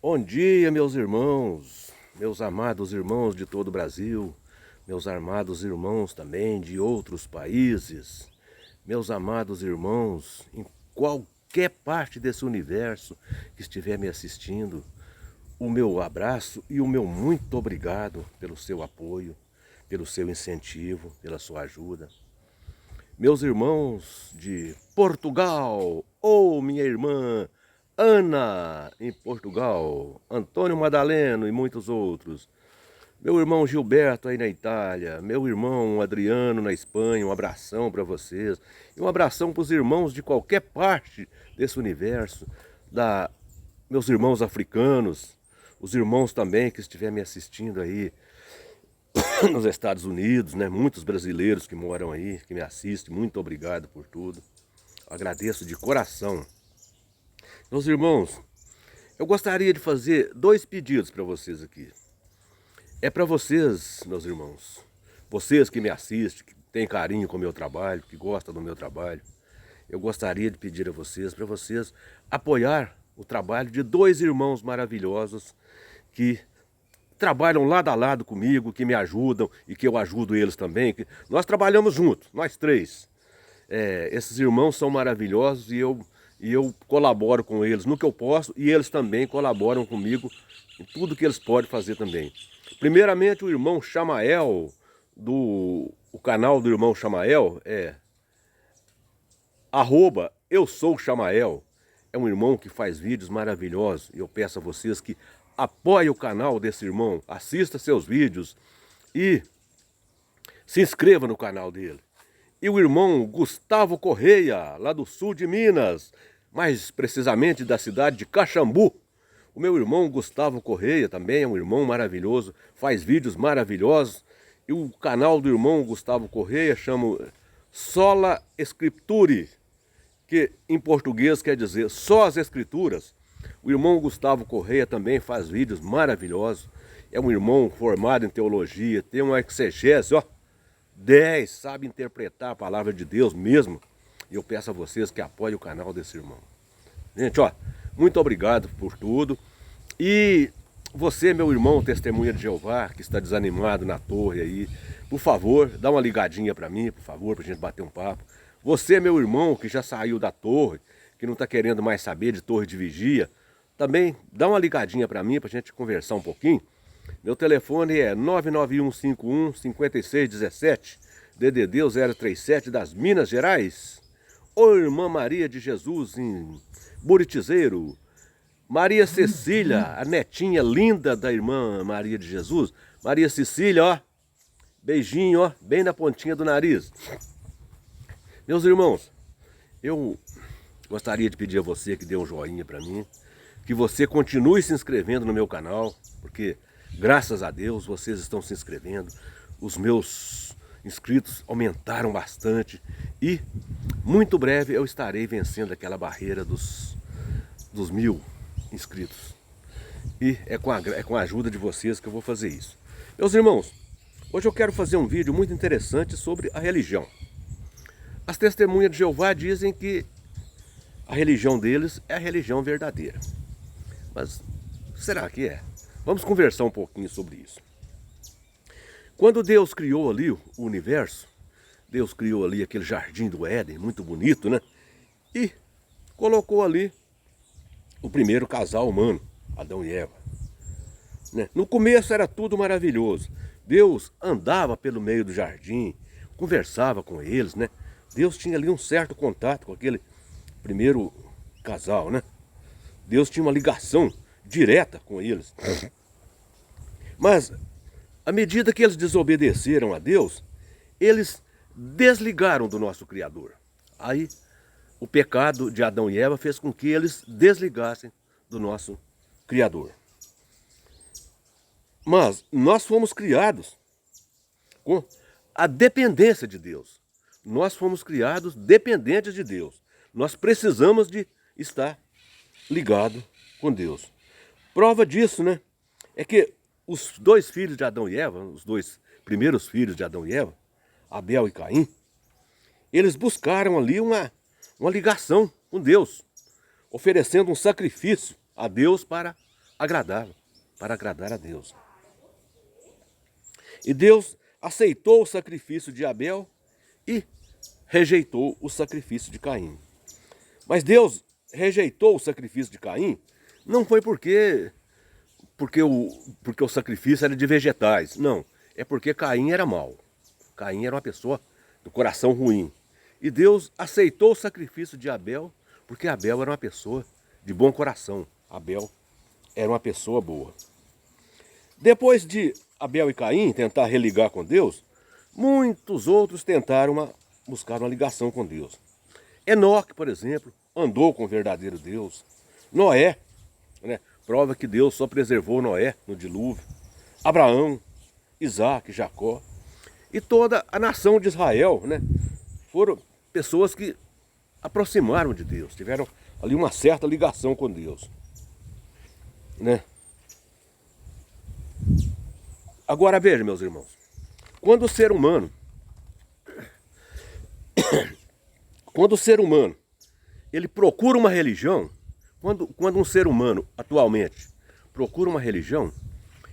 Bom dia, meus irmãos, meus amados irmãos de todo o Brasil, meus amados irmãos também de outros países, meus amados irmãos em qualquer parte desse universo que estiver me assistindo, o meu abraço e o meu muito obrigado pelo seu apoio, pelo seu incentivo, pela sua ajuda. Meus irmãos de Portugal, ou minha irmã Ana, em Portugal, Antônio Madaleno e muitos outros. Meu irmão Gilberto aí na Itália, meu irmão Adriano na Espanha, um abração para vocês. E um abração para os irmãos de qualquer parte desse universo, meus irmãos africanos, os irmãos também que estiverem me assistindo aí nos Estados Unidos, né? Muitos brasileiros que moram aí, que me assistem, muito obrigado por tudo. Agradeço de coração. Meus irmãos, eu gostaria de fazer dois pedidos para vocês aqui. É para vocês, meus irmãos, vocês que me assistem, que têm carinho com o meu trabalho, que gostam do meu trabalho, eu gostaria de pedir a vocês, para vocês apoiar o trabalho de dois irmãos maravilhosos que trabalham lado a lado comigo, que me ajudam e que eu ajudo eles também. Nós trabalhamos juntos, nós três. Esses irmãos são maravilhosos e eu colaboro com eles no que eu posso e eles também colaboram comigo em tudo que eles podem fazer também. Primeiramente, o irmão Chamael, o canal do irmão Chamael é @EuSouChamael. É um irmão que faz vídeos maravilhosos e eu peço a vocês que apoiem o canal desse irmão, assista seus vídeos e se inscreva no canal dele. E o irmão Gustavo Correia, lá do sul de Minas, mais precisamente da cidade de Caxambu. O meu irmão Gustavo Correia também é um irmão maravilhoso, faz vídeos maravilhosos. E o canal do irmão Gustavo Correia chama Sola Scripture, que em português quer dizer só as escrituras. O irmão Gustavo Correia também faz vídeos maravilhosos. É um irmão formado em teologia, tem uma exegese, ó, 10, sabe interpretar a palavra de Deus mesmo. E eu peço a vocês que apoiem o canal desse irmão. Gente, ó, muito obrigado por tudo. E você, meu irmão testemunha de Jeová, que está desanimado na torre aí, por favor, dá uma ligadinha para mim, por favor, pra gente bater um papo. Você, meu irmão, que já saiu da torre, que não está querendo mais saber de torre de vigia, também dá uma ligadinha para mim, pra gente conversar um pouquinho. Meu telefone é 991515617, DDD 037 das Minas Gerais. Ô irmã Maria de Jesus em Buritizeiro. Maria Cecília, a netinha linda da irmã Maria de Jesus. Maria Cecília, ó, beijinho, ó, bem na pontinha do nariz. Meus irmãos, eu gostaria de pedir a você que dê um joinha para mim, que você continue se inscrevendo no meu canal, porque graças a Deus vocês estão se inscrevendo, os meus inscritos aumentaram bastante e muito breve eu estarei vencendo aquela barreira dos 1000 inscritos. E é com a ajuda de vocês que eu vou fazer isso. Meus irmãos, hoje eu quero fazer um vídeo muito interessante sobre a religião. As testemunhas de Jeová dizem que a religião deles é a religião verdadeira. Mas será que é? Vamos conversar um pouquinho sobre isso. Quando Deus criou ali o universo, Deus criou ali aquele jardim do Éden, muito bonito, né? E colocou ali o primeiro casal humano, Adão e Eva. Né? No começo era tudo maravilhoso. Deus andava pelo meio do jardim, conversava com eles, né? Deus tinha ali um certo contato com aquele primeiro casal, né? Deus tinha uma ligação direta com eles. Mas, à medida que eles desobedeceram a Deus, eles desligaram do nosso Criador. Aí, o pecado de Adão e Eva fez com que eles desligassem do nosso Criador. Mas nós fomos criados com a dependência de Deus. Nós fomos criados dependentes de Deus. Nós precisamos de estar ligado com Deus. Prova disso, né? É que os dois filhos de Adão e Eva, os dois primeiros filhos de Adão e Eva, Abel e Caim, eles buscaram ali uma ligação com Deus, oferecendo um sacrifício a Deus para agradável, para agradar a Deus. E Deus aceitou o sacrifício de Abel e rejeitou o sacrifício de Caim. Mas Deus rejeitou o sacrifício de Caim não foi porque o sacrifício era de vegetais. Não, é porque Caim era mau. Caim era uma pessoa do coração ruim. E Deus aceitou o sacrifício de Abel porque Abel era uma pessoa de bom coração. Abel era uma pessoa boa. Depois de Abel e Caim tentar religar com Deus, muitos outros tentaram buscar uma ligação com Deus. Enoque, por exemplo, andou com o verdadeiro Deus. Noé, né, prova que Deus só preservou Noé no dilúvio. Abraão, Isaac, Jacó e toda a nação de Israel, né, foram pessoas que aproximaram de Deus, tiveram ali uma certa ligação com Deus, né? Agora veja, meus irmãos, quando o ser humano ele procura uma religião, quando um ser humano atualmente procura uma religião,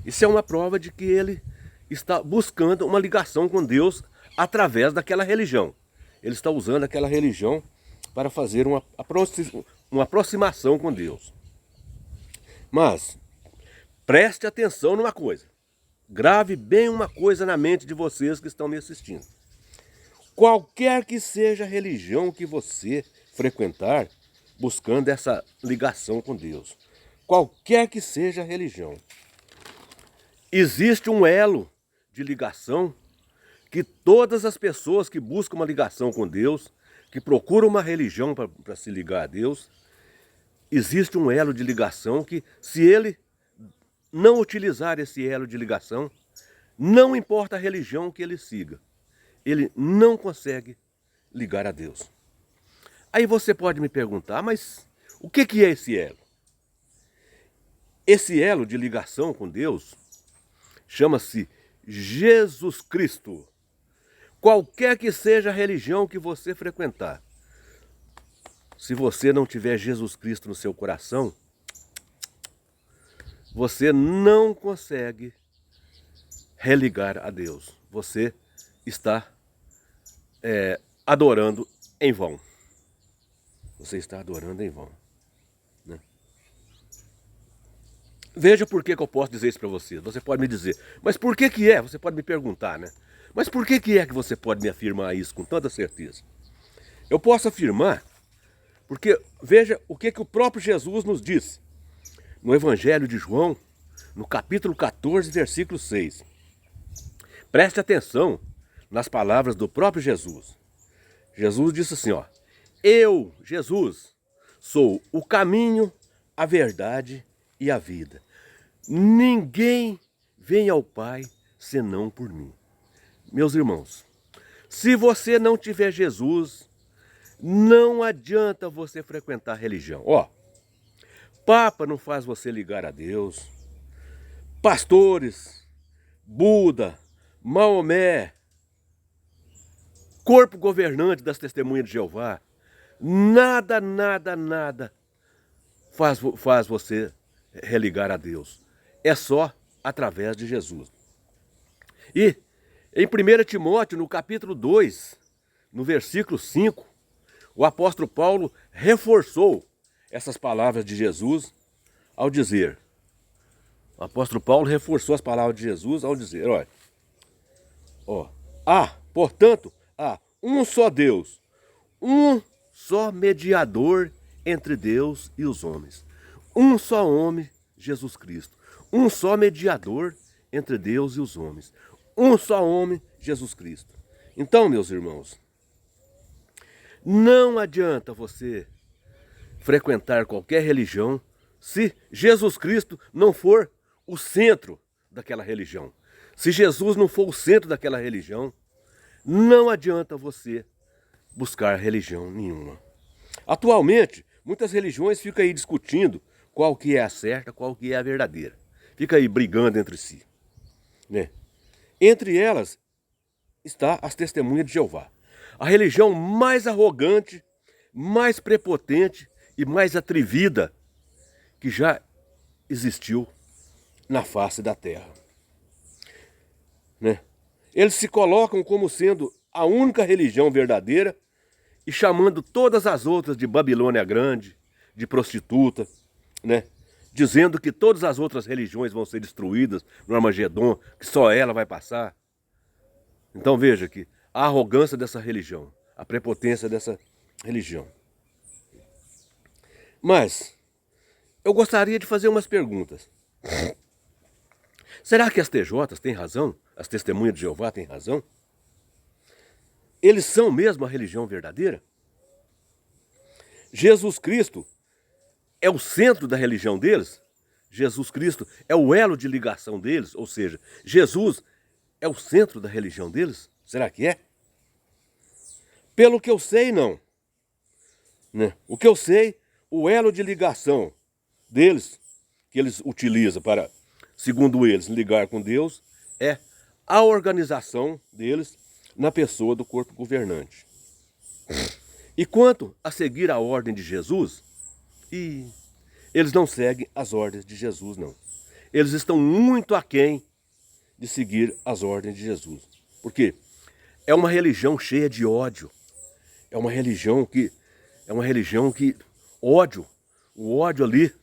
isso é uma prova de que ele está buscando uma ligação com Deus através daquela religião. Ele está usando aquela religião para fazer uma aproximação com Deus. Mas preste atenção numa coisa. Grave bem uma coisa na mente de vocês que estão me assistindo. Qualquer que seja a religião que você frequentar, buscando essa ligação com Deus, qualquer que seja a religião, existe um elo de ligação que todas as pessoas que buscam uma ligação com Deus, que procuram uma religião para se ligar a Deus, existe um elo de ligação que, se ele não utilizar esse elo de ligação, não importa a religião que ele siga, ele não consegue ligar a Deus. Aí você pode me perguntar, mas o que é esse elo? Esse elo de ligação com Deus chama-se Jesus Cristo. Qualquer que seja a religião que você frequentar, se você não tiver Jesus Cristo no seu coração, você não consegue religar a Deus. Você está adorando em vão. Você está adorando em vão, né? Veja por que eu posso dizer isso para você. Você pode me dizer, mas por que é? Você pode me perguntar, né? Mas por que é que você pode me afirmar isso com tanta certeza? Eu posso afirmar porque veja o que o próprio Jesus nos diz no Evangelho de João, no capítulo 14, versículo 6. Preste atenção nas palavras do próprio Jesus. Jesus disse assim, ó: eu, Jesus, sou o caminho, a verdade e a vida. Ninguém vem ao Pai senão por mim. Meus irmãos, se você não tiver Jesus, não adianta você frequentar religião. Ó, Papa não faz você ligar a Deus. Pastores, Buda, Maomé, corpo governante das Testemunhas de Jeová, nada faz você religar a Deus. É só através de Jesus. E em 1 Timóteo, no capítulo 2, no versículo 5, o apóstolo Paulo reforçou essas palavras de Jesus ao dizer, o apóstolo Paulo reforçou as palavras de Jesus ao dizer, portanto, há um só Deus, um só mediador entre Deus e os homens, um só homem, Jesus Cristo, um só mediador entre Deus e os homens, um só homem, Jesus Cristo. Então, meus irmãos, não adianta você frequentar qualquer religião se Jesus Cristo não for o centro daquela religião. Se Jesus não for o centro daquela religião, não adianta você buscar religião nenhuma. Atualmente, muitas religiões ficam aí discutindo qual que é a certa, qual que é a verdadeira. Fica aí brigando entre si, né? Entre elas está as Testemunhas de Jeová. A religião mais arrogante, mais prepotente e mais atrevida que já existiu na face da terra. Né? Eles se colocam como sendo a única religião verdadeira e chamando todas as outras de Babilônia Grande, de prostituta, né? Dizendo que todas as outras religiões vão ser destruídas no Armagedon, que só ela vai passar. Então veja que a arrogância dessa religião, a prepotência dessa religião. Mas eu gostaria de fazer umas perguntas. Será que as TJs têm razão? As Testemunhas de Jeová têm razão? Eles são mesmo a religião verdadeira? Jesus Cristo é o centro da religião deles? Jesus Cristo é o elo de ligação deles? Ou seja, Jesus é o centro da religião deles? Será que é? Pelo que eu sei, não. Né? O que eu sei, o elo de ligação deles, que eles utilizam para, segundo eles, ligar com Deus, é a organização deles na pessoa do corpo governante. E quanto a seguir a ordem de Jesus, eles não seguem as ordens de Jesus, não. Eles estão muito aquém de seguir as ordens de Jesus. Por quê? É uma religião cheia de ódio. É uma religião que ódio, o ódio ali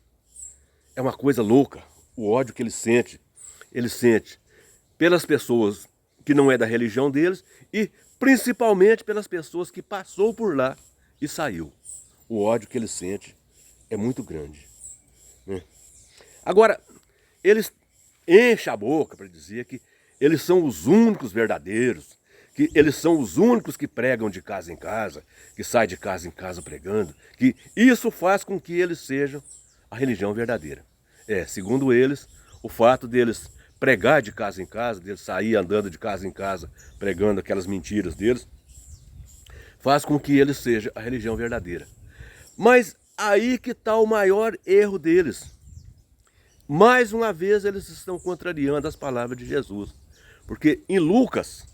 é uma coisa louca. O ódio que ele sente pelas pessoas que não é da religião deles e principalmente pelas pessoas que passou por lá e saiu. O ódio que ele sente é muito grande. Né? Agora, eles enchem a boca para dizer que eles são os únicos verdadeiros, que eles são os únicos que pregam de casa em casa, que saem de casa em casa pregando, que isso faz com que eles sejam a religião verdadeira. Segundo eles, o fato deles pregar de casa em casa, deles sair andando de casa em casa, pregando aquelas mentiras deles, faz com que eles sejam a religião verdadeira. Mas aí que está o maior erro deles. Mais uma vez eles estão contrariando as palavras de Jesus. Porque em Lucas,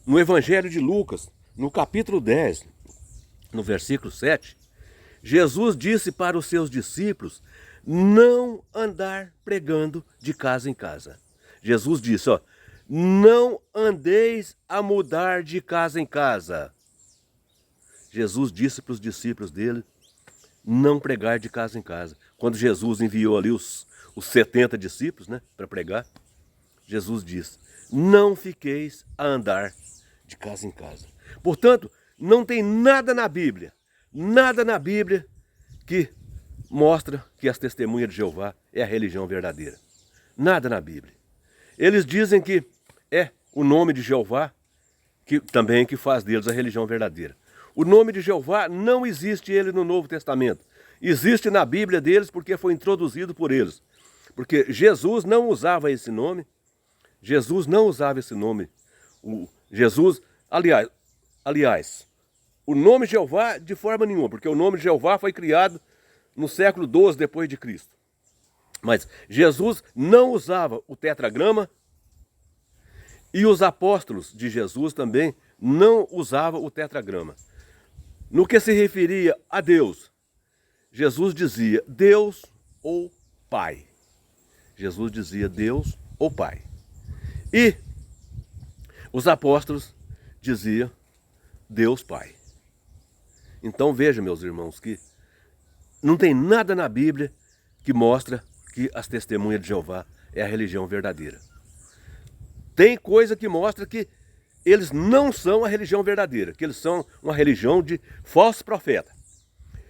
no Evangelho de Lucas, no capítulo 10, no versículo 7, Jesus disse para os seus discípulos não andar pregando de casa em casa. Jesus disse, não andeis a mudar de casa em casa. Jesus disse para os discípulos dele não pregar de casa em casa. Quando Jesus enviou ali os 70 discípulos, né, para pregar, Jesus disse, não fiqueis a andar de casa em casa. Portanto, não tem nada na Bíblia que mostra que as Testemunhas de Jeová é a religião verdadeira. Nada na Bíblia. Eles dizem que é o nome de Jeová que faz deles a religião verdadeira. O nome de Jeová não existe ele no Novo Testamento. Existe na Bíblia deles porque foi introduzido por eles. Porque Jesus não usava esse nome. Jesus não usava esse nome. Aliás, o nome Jeová de forma nenhuma, porque o nome de Jeová foi criado no século XII depois de Cristo. Mas Jesus não usava o tetragrama e os apóstolos de Jesus também não usavam o tetragrama. No que se referia a Deus, Jesus dizia Deus ou Pai. Jesus dizia Deus ou Pai. E os apóstolos diziam Deus Pai. Então veja, meus irmãos, que não tem nada na Bíblia que mostra que as Testemunhas de Jeová é a religião verdadeira. Tem coisa que mostra que eles não são a religião verdadeira, que eles são uma religião de falso profeta.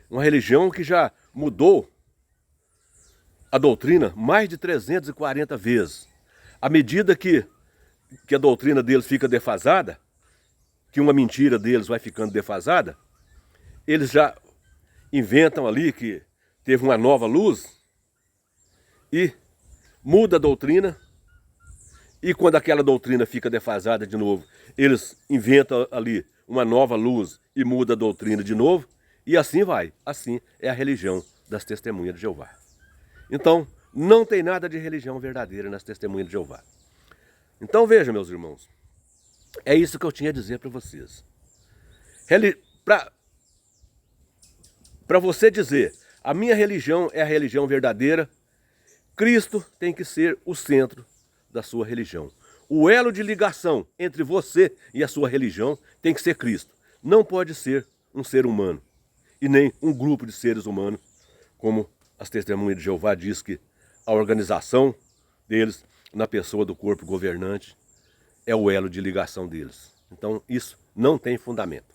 Uma religião que já mudou a doutrina mais de 340 vezes. À medida que a doutrina deles fica defasada, que uma mentira deles vai ficando defasada, eles já inventam ali que teve uma nova luz e muda a doutrina. E quando aquela doutrina fica defasada de novo, eles inventam ali uma nova luz e muda a doutrina de novo. E assim vai. Assim é a religião das Testemunhas de Jeová. Então, não tem nada de religião verdadeira nas Testemunhas de Jeová. Então veja, meus irmãos, é isso que eu tinha a dizer para vocês. Para você dizer, a minha religião é a religião verdadeira, Cristo tem que ser o centro da sua religião. O elo de ligação entre você e a sua religião tem que ser Cristo. Não pode ser um ser humano e nem um grupo de seres humanos, como as testemunhas de Jeová diz que a organização deles, na pessoa do corpo governante, é o elo de ligação deles. Então isso não tem fundamento.